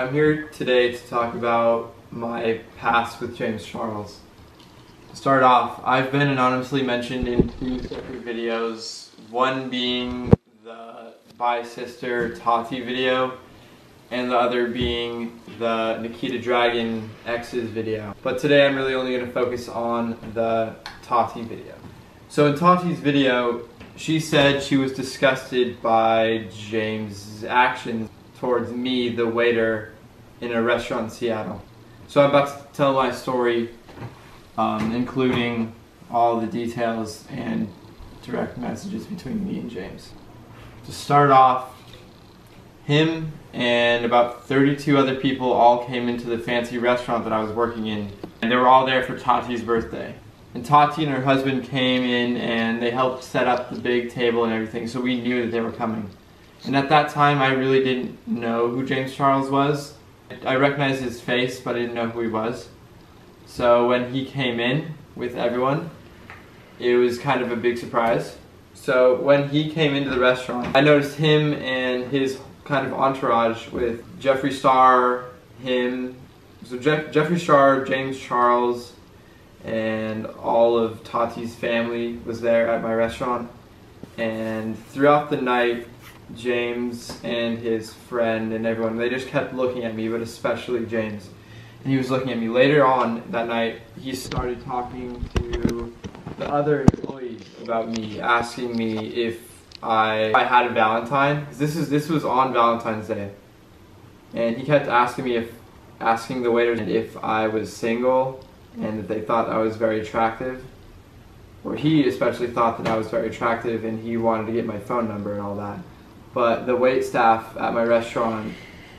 I'm here today to talk about my past with James Charles. To start off, I've been anonymously mentioned in two separate videos, one being the Bye Sister Tati video, and the other being the Nikita Dragon X's video. But today I'm really only going to focus on the Tati video. So in Tati's video, she said she was disgusted by James' actions towards me, the waiter, in a restaurant in Seattle. So I'm about to tell my story, including all the details and direct messages between me and James. To start off, him and about 32 other people all came into the fancy restaurant that I was working in, and they were all there for Tati's birthday. And Tati and her husband came in and they helped set up the big table and everything, so we knew that they were coming. And at that time I really didn't know who James Charles was. I recognized his face, but I didn't know who he was. So when he came in with everyone, it was kind of a big surprise. So when he came into the restaurant, I noticed him and his kind of entourage with Jeffree Star, him, so Jeffree Star, James Charles, and all of Tati's family was there at my restaurant. And throughout the night, James and his friend and everyone, they just kept looking at me, but especially James. And he was looking at me. Later on that night, he started talking to the other employees about me, asking me if I had a Valentine. This was on Valentine's Day. And he kept asking the waiters if I was single and that they thought I was very attractive. Or he especially thought that I was very attractive and he wanted to get my phone number and all that. But the wait staff at my restaurant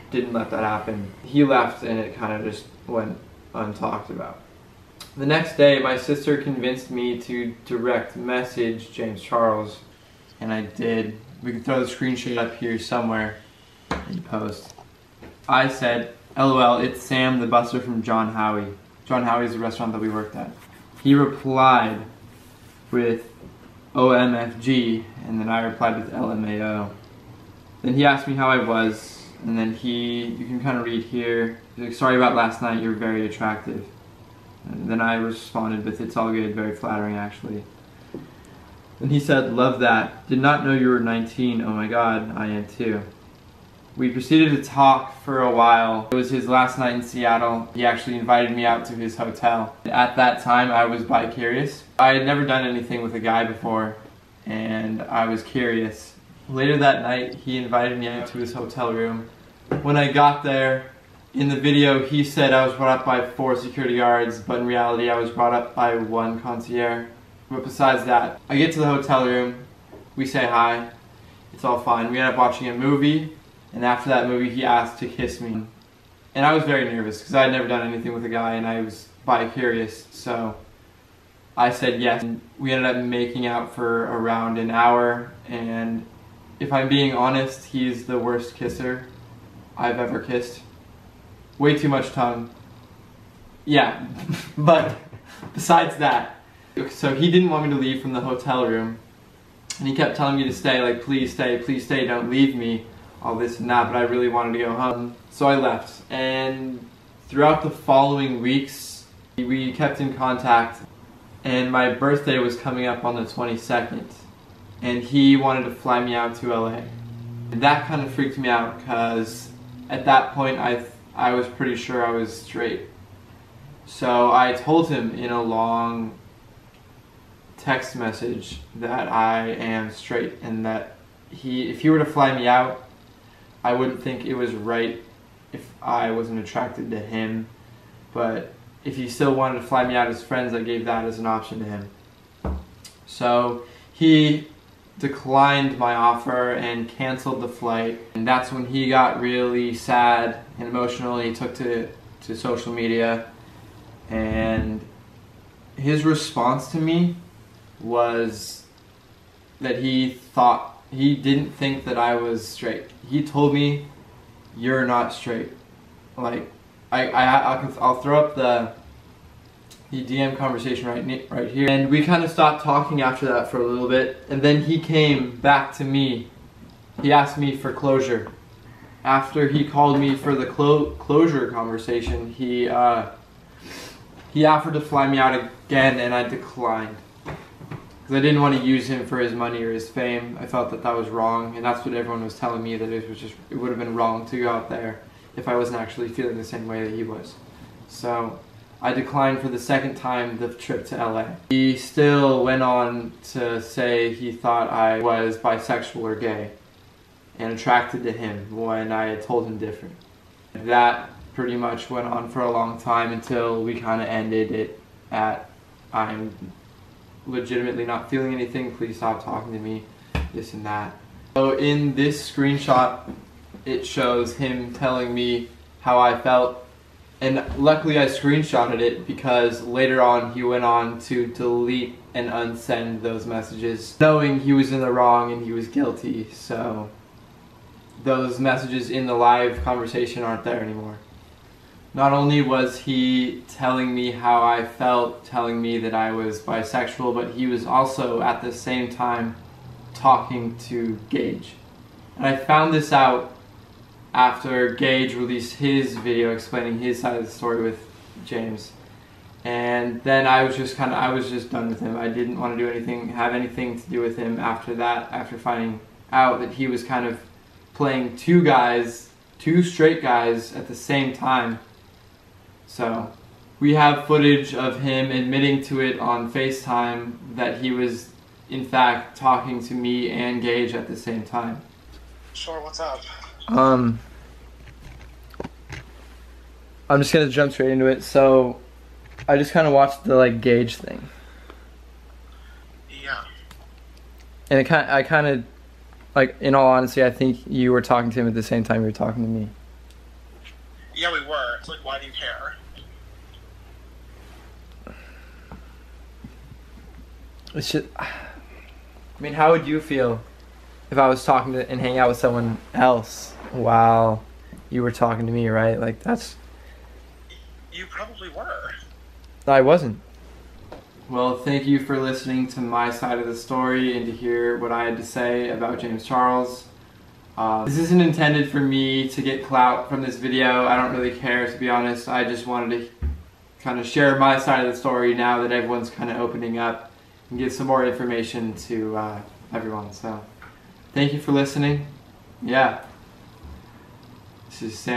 didn't let that happen. He left and it kind of just went untalked about. The next day, my sister convinced me to direct message James Charles, and I did. We can throw the screenshot up here somewhere in post. I said, "LOL, it's Sam the busser from John Howie." John Howie's the restaurant that we worked at. He replied with OMFG, and then I replied with LMAO. Then he asked me how I was, and then you can kind of read here, he's like, "Sorry about last night, you're very attractive." And then I responded with, "It's all good," very flattering actually. Then he said, "Love that. Did not know you were 19, oh my god, I am too." We proceeded to talk for a while. It was his last night in Seattle. He actually invited me out to his hotel. At that time, I was bi-curious. I had never done anything with a guy before, and I was curious. Later that night, he invited me out to his hotel room. When I got there, in the video, he said I was brought up by 4 security guards, but in reality, I was brought up by 1 concierge. But besides that, I get to the hotel room, we say hi, it's all fine. We end up watching a movie, and after that movie, he asked to kiss me. And I was very nervous, because I had never done anything with a guy, and I was bi-curious, so I said yes. And we ended up making out for around an hour, and if I'm being honest, he's the worst kisser I've ever kissed. Way too much tongue. Yeah, but besides that, so he didn't want me to leave from the hotel room, and he kept telling me to stay, like, please stay, don't leave me, all this and that, but I really wanted to go home. So I left, and throughout the following weeks, we kept in contact, and my birthday was coming up on the 22nd. And he wanted to fly me out to LA. And that kind of freaked me out because at that point I was pretty sure I was straight. So I told him in a long text message that I am straight and that if he were to fly me out, I wouldn't think it was right if I wasn't attracted to him. But if he still wanted to fly me out as friends, I gave that as an option to him. So he declined my offer and canceled the flight, and that's when he got really sad and emotional. He took to social media, and his response to me was that he didn't think that I was straight. He told me, "You're not straight." Like, I'll throw up the DM conversation right here. And we kind of stopped talking after that for a little bit, and then he came back to me. He asked me for closure. after he called me for the closure conversation, he offered to fly me out again, and I declined. Because I didn't want to use him for his money or his fame. I felt that that was wrong, and that's what everyone was telling me, that it would have been wrong to go out there if I wasn't actually feeling the same way that he was. So I declined for the second time the trip to LA. He still went on to say he thought I was bisexual or gay and attracted to him when I had told him different. That pretty much went on for a long time until we kind of ended it at, I'm legitimately not feeling anything, please stop talking to me, this and that. So in this screenshot, it shows him telling me how I felt, and luckily I screenshotted it because later on he went on to delete and unsend those messages, knowing he was in the wrong and he was guilty. So those messages in the live conversation aren't there anymore. Not only was he telling me how I felt, telling me that I was bisexual, but he was also at the same time talking to Gage. And I found this out after Gage released his video explaining his side of the story with James. And then I was just done with him. I didn't want to do anything, have anything to do with him after that, after finding out that he was kind of playing two straight guys at the same time. So we have footage of him admitting to it on FaceTime that he was in fact talking to me and Gage at the same time. Sure, what's up? I'm just gonna jump straight into it. So I just kind of watched the Gage thing. Yeah. And I kind of, in all honesty, I think you were talking to him at the same time you were talking to me. Yeah, we were. It's like, why do you care? It's just, I mean, how would you feel if I was talking to and hanging out with someone else while you were talking to me, right? Like, that's... You probably were. I wasn't. Well, thank you for listening to my side of the story and to hear what I had to say about James Charles. This isn't intended for me to get clout from this video. I don't really care, to be honest. I just wanted to kind of share my side of the story now that everyone's kind of opening up and give some more information to everyone. So, thank you for listening. Yeah. This is Sam.